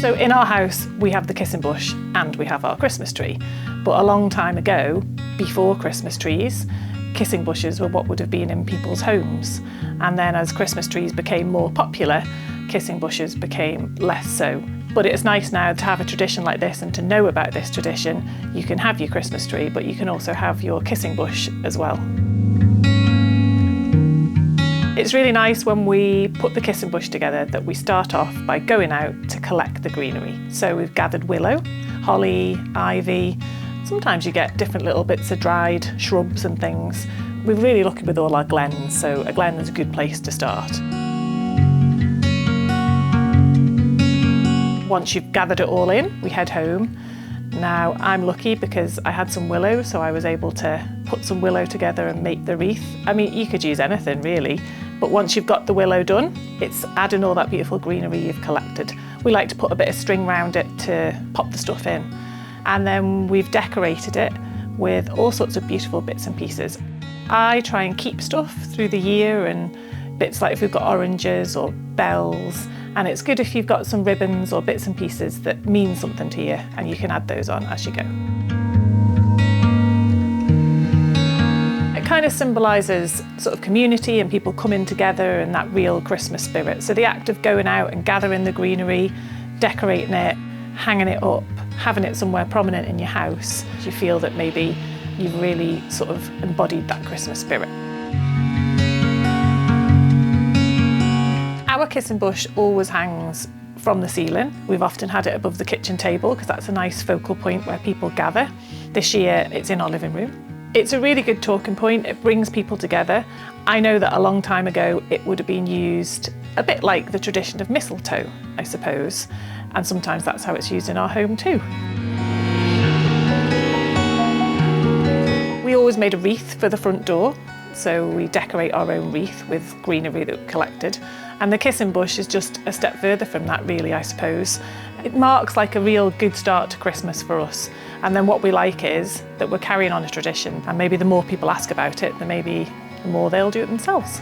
So in our house, we have the kissing bush and we have our Christmas tree. But a long time ago, before Christmas trees, kissing bushes were what would have been in people's homes. And then as Christmas trees became more popular, kissing bushes became less so. But it's nice now to have a tradition like this and to know about this tradition. You can have your Christmas tree, but you can also have your kissing bush as well. It's really nice when we put the kissing bush together that we start off by going out to collect the greenery. So we've gathered willow, holly, ivy. Sometimes you get different little bits of dried shrubs and things. We're really lucky with all our glens, so a glen is a good place to start. Once you've gathered it all in, we head home. Now, I'm lucky because I had some willow, so I was able to put some willow together and make the wreath. I mean, you could use anything really, but once you've got the willow done, it's adding all that beautiful greenery you've collected. We like to put a bit of string round it to pop the stuff in. And then we've decorated it with all sorts of beautiful bits and pieces. I try and keep stuff through the year, and bits like if we've got oranges or bells, and it's good if you've got some ribbons or bits and pieces that mean something to you, and you can add those on as you go. It kind of symbolises sort of community and people coming together and that real Christmas spirit. So the act of going out and gathering the greenery, decorating it, hanging it up, having it somewhere prominent in your house, you feel that maybe you've really sort of embodied that Christmas spirit. Our kissing bush always hangs from the ceiling. We've often had it above the kitchen table because that's a nice focal point where people gather. This year it's in our living room. It's a really good talking point. It brings people together. I know that a long time ago it would have been used a bit like the tradition of mistletoe, I suppose, and sometimes that's how it's used in our home too. We always made a wreath for the front door, so we decorate our own wreath with greenery that we collected. And the kissing bush is just a step further from that really, I suppose. It marks like a real good start to Christmas for us. And then what we like is that we're carrying on a tradition, and maybe the more people ask about it, then maybe the more they'll do it themselves.